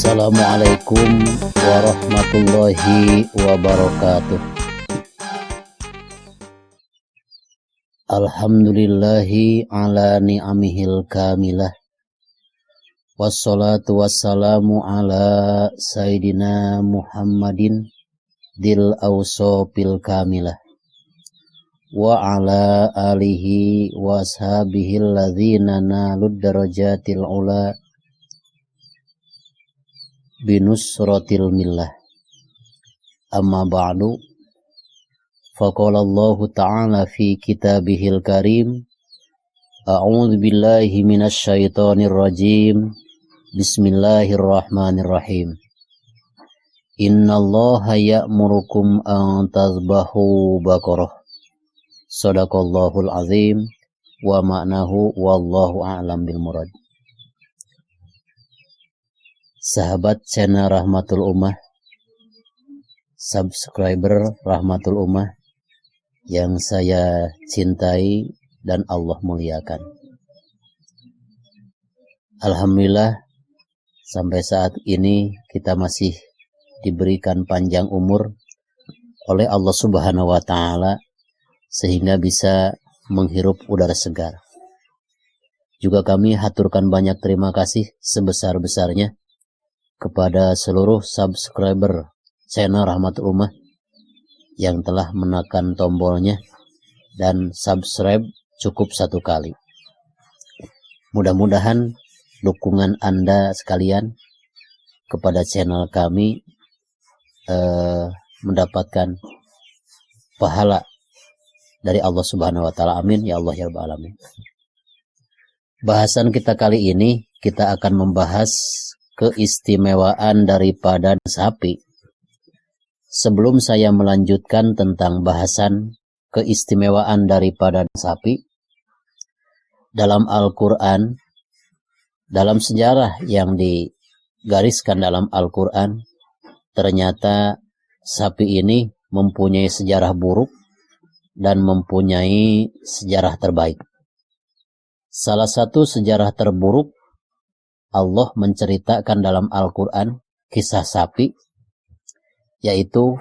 Assalamualaikum warahmatullahi wabarakatuh. Alhamdulillahi ala ni'amihil kamilah. Wassalatu wassalamu ala Sayyidina Muhammadin dil awsopil kamilah. Wa ala alihi wa ashabihil ladhina nalud darajatil ula binusratil millah. Amma ba'du, faqala Allahu ta'ala fi kitabihil karim, a'udzu billahi minasy syaithanir rajim, bismillahirrahmanirrahim. Innallaha ya'murukum an tazbahu baqarah. Shadaqallahul azim wa ma'nahu wallahu a'lam bil murad. Sahabat channel Rahmatul Ummah, subscriber Rahmatul Ummah yang saya cintai dan Allah muliakan. Alhamdulillah, sampai saat ini kita masih diberikan panjang umur oleh Allah Subhanahu wa Ta'ala sehingga bisa menghirup udara segar. Juga kami haturkan banyak terima kasih sebesar-besarnya kepada seluruh subscriber channel Rahmatul Ummah yang telah menekan tombolnya dan subscribe cukup satu kali. Mudah-mudahan dukungan Anda sekalian kepada channel kami mendapatkan pahala dari Allah Subhanahu wa Ta'ala. Amin ya Allah ya Rabbal alamin. Bahasan kita kali ini kita akan membahas keistimewaan daripada sapi. Sebelum saya melanjutkan tentang bahasan keistimewaan daripada sapi, dalam Al-Quran, dalam sejarah yang digariskan dalam Al-Quran, ternyata sapi ini mempunyai sejarah buruk dan mempunyai sejarah terbaik. Salah satu sejarah terburuk, Allah menceritakan dalam Al-Quran kisah sapi, yaitu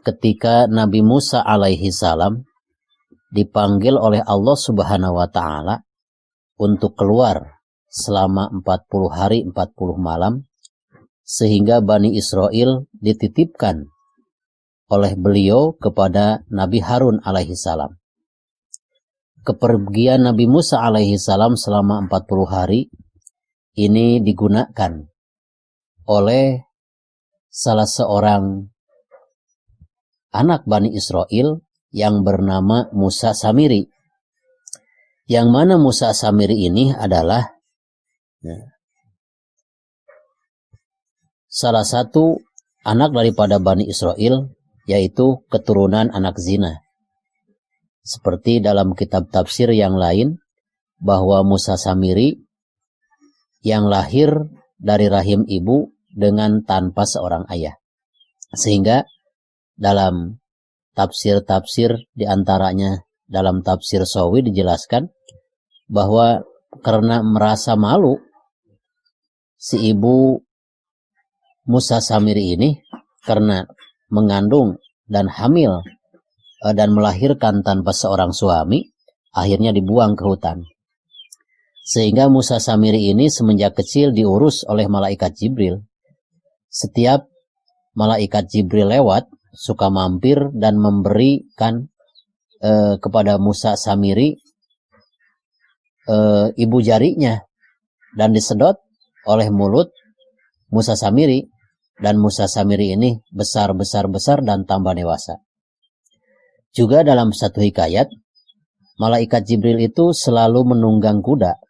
ketika Nabi Musa alaihi salam dipanggil oleh Allah Subhanahu wa Ta'ala untuk keluar selama 40 hari 40 malam, sehingga Bani Israel dititipkan oleh beliau kepada Nabi Harun alaihi salam. Kepergian Nabi Musa alaihi salam selama 40 hari ini digunakan oleh salah seorang anak Bani Israel yang bernama Musa Samiri. Yang mana Musa Samiri ini adalah salah satu anak daripada Bani Israel, yaitu keturunan anak zina. Seperti dalam kitab tafsir yang lain, bahwa Musa Samiri yang lahir dari rahim ibu dengan tanpa seorang ayah. Sehingga dalam tafsir-tafsir diantaranya dalam tafsir Sawi dijelaskan bahwa karena merasa malu si ibu Musa Samiri ini karena mengandung dan hamil dan melahirkan tanpa seorang suami, akhirnya dibuang ke hutan. Sehingga Musa Samiri ini semenjak kecil diurus oleh malaikat Jibril. Setiap malaikat Jibril lewat, suka mampir dan memberikan kepada Musa Samiri ibu jarinya, dan disedot oleh mulut Musa Samiri, dan Musa Samiri ini besar dan tambah dewasa. Juga dalam satu hikayat, malaikat Jibril itu selalu menunggang kuda.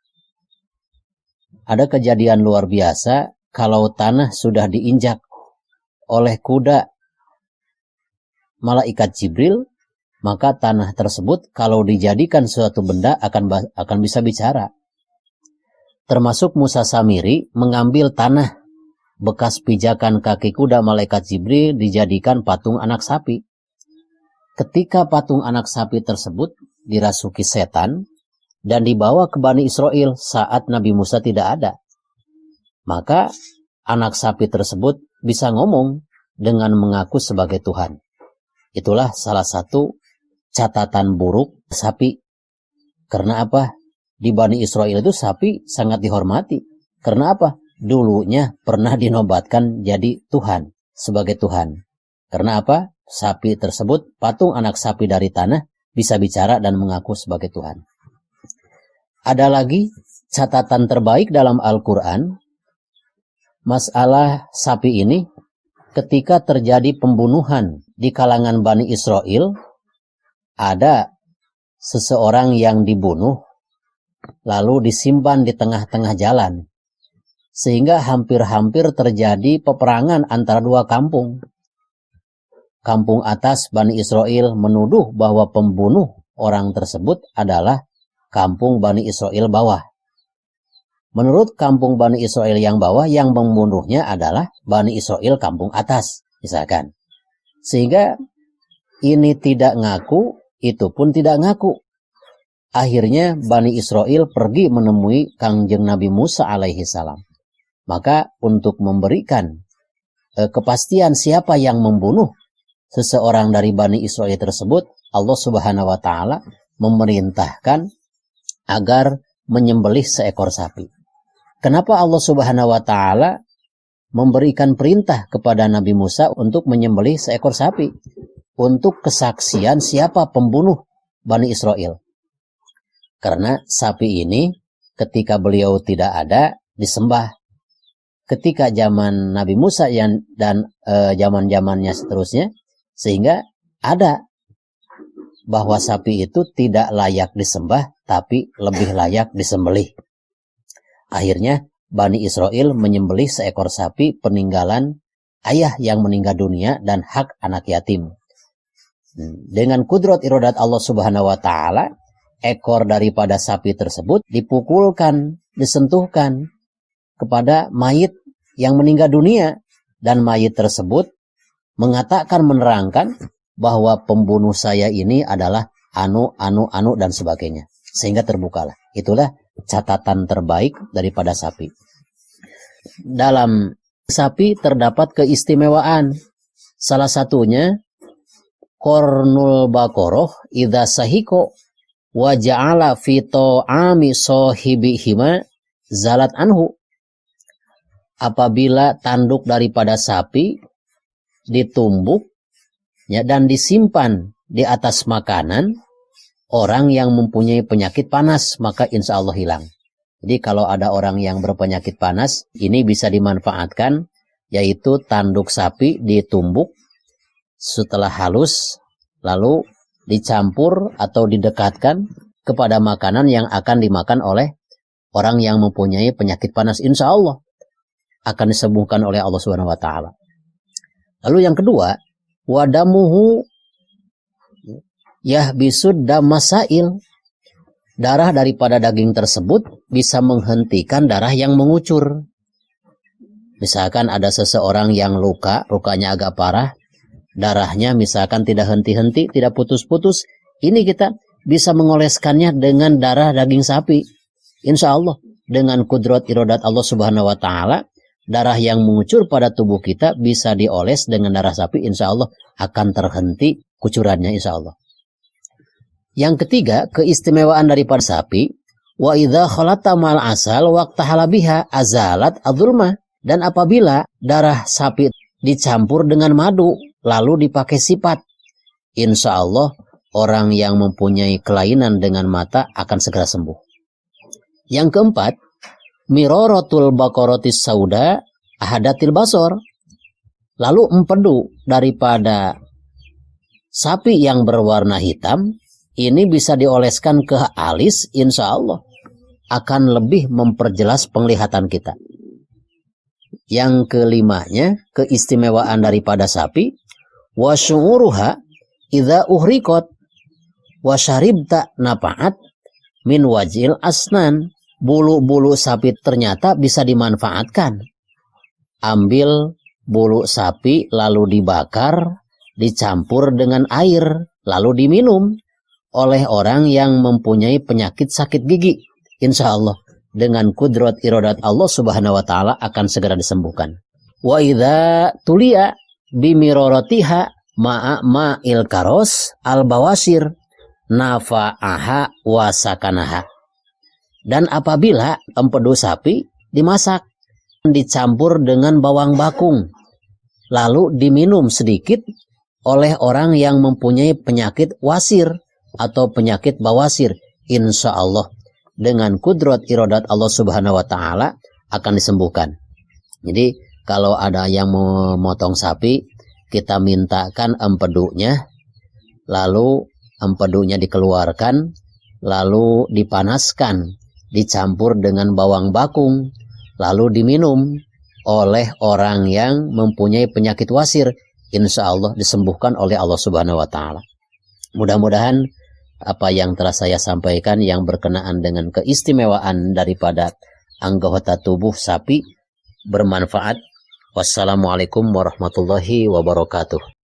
Ada kejadian luar biasa, kalau tanah sudah diinjak oleh kuda malaikat Jibril, maka tanah tersebut kalau dijadikan suatu benda akan bisa bicara. Termasuk Musa Samiri mengambil tanah bekas pijakan kaki kuda malaikat Jibril dijadikan patung anak sapi. Ketika patung anak sapi tersebut dirasuki setan dan dibawa ke Bani Israel saat Nabi Musa tidak ada, maka anak sapi tersebut bisa ngomong dengan mengaku sebagai Tuhan. Itulah salah satu catatan buruk sapi. Karena apa? Di Bani Israel itu sapi sangat dihormati. Karena apa? Dulunya pernah dinobatkan jadi Tuhan, sebagai Tuhan. Karena apa? Sapi tersebut, patung anak sapi dari tanah, bisa bicara dan mengaku sebagai Tuhan. Ada lagi catatan terbaik dalam Al-Quran, masalah sapi ini, ketika terjadi pembunuhan di kalangan Bani Israel, ada seseorang yang dibunuh, lalu disimpan di tengah-tengah jalan. Sehingga hampir-hampir terjadi peperangan antara dua kampung. Kampung atas Bani Israel menuduh bahwa pembunuh orang tersebut adalah kampung Bani Israel bawah. Menurut kampung Bani Israel yang bawah, yang membunuhnya adalah Bani Israel kampung atas, misalkan. Sehingga ini tidak ngaku, itu pun tidak ngaku. Akhirnya Bani Israel pergi menemui Kangjeng Nabi Musa alaihi salam. Maka untuk memberikan kepastian siapa yang membunuh seseorang dari Bani Israel tersebut, Allah Subhanahu wa Ta'ala memerintahkan agar menyembelih seekor sapi. Kenapa Allah Subhanahu wa Ta'ala memberikan perintah kepada Nabi Musa untuk menyembelih seekor sapi? Untuk kesaksian siapa pembunuh Bani Israel. Karena sapi ini ketika beliau tidak ada, disembah. Ketika zaman Nabi Musa dan zaman-zamannya seterusnya, sehingga ada bahwa sapi itu tidak layak disembah, tapi lebih layak disembelih. Akhirnya Bani Israel menyembelih seekor sapi peninggalan ayah yang meninggal dunia dan hak anak yatim. Dengan kudrat iradat Allah Subhanahu wa Ta'ala, ekor daripada sapi tersebut dipukulkan, disentuhkan kepada mayit yang meninggal dunia, dan mayit tersebut mengatakan, menerangkan bahwa pembunuh saya ini adalah anu dan sebagainya, sehingga terbukalah. Itulah catatan terbaik daripada sapi. Dalam sapi terdapat keistimewaan, salah satunya Kornul Bakoroh idza sahiko wa ja'ala fi ta'ami sahibihima zalat anhu. Apabila tanduk daripada sapi ditumbuk ya, dan disimpan di atas makanan orang yang mempunyai penyakit panas, maka insya Allah hilang. Jadi kalau ada orang yang berpenyakit panas, ini bisa dimanfaatkan, yaitu tanduk sapi ditumbuk setelah halus, lalu dicampur atau didekatkan kepada makanan yang akan dimakan oleh orang yang mempunyai penyakit panas, insya Allah akan disembuhkan oleh Allah Subhanahu wa Ta'ala. Lalu yang kedua, wadamuhu yahbisud damasail. Darah daripada daging tersebut bisa menghentikan darah yang mengucur. Misalkan ada seseorang yang lukanya agak parah, darahnya misalkan tidak henti-henti, tidak putus-putus, ini kita bisa mengoleskannya dengan darah daging sapi. Insya Allah dengan kudrat iradat Allah Subhanahu wa Ta'ala, darah yang mengucur pada tubuh kita bisa dioles dengan darah sapi, insya Allah akan terhenti kucurannya, insya Allah. Yang ketiga, keistimewaan daripada sapi, wa idza khalata mal asal waqtahala biha azalat adzulma. Dan apabila darah sapi dicampur dengan madu lalu dipakai sifat, insya Allah orang yang mempunyai kelainan dengan mata akan segera sembuh. Yang keempat, mirorotul bakorotis sauda ahadatil basor. Lalu empedu daripada sapi yang berwarna hitam ini bisa dioleskan ke alis, insya Allah akan lebih memperjelas penglihatan kita. Yang kelimanya, keistimewaan daripada sapi, wasyuruha idza uhrikot wasyaribta nafaat min wajil asnan. Bulu-bulu sapi ternyata bisa dimanfaatkan. Ambil bulu sapi lalu dibakar, dicampur dengan air, lalu diminum oleh orang yang mempunyai penyakit sakit gigi. Insya Allah dengan kudrat iradat Allah Subhanahu wa taala akan segera disembuhkan. Wa idza tuliya bimiraratiha ma'a ma'il karos al bawasir nafa'aha wa sakanaha. Dan apabila empedu sapi dimasak dicampur dengan bawang bakung lalu diminum sedikit oleh orang yang mempunyai penyakit wasir atau penyakit bawasir, insya Allah dengan kudrat iradat Allah Subhanahu wa taala akan disembuhkan. Jadi kalau ada yang memotong sapi, kita mintakan empedunya, lalu empedunya dikeluarkan, lalu dipanaskan, dicampur dengan bawang bakung, lalu diminum oleh orang yang mempunyai penyakit wasir, insya Allah disembuhkan oleh Allah Subhanahu wa taala. Mudah-mudahan apa yang telah saya sampaikan yang berkenaan dengan keistimewaan daripada anggota tubuh sapi bermanfaat. Wassalamualaikum warahmatullahi wabarakatuh.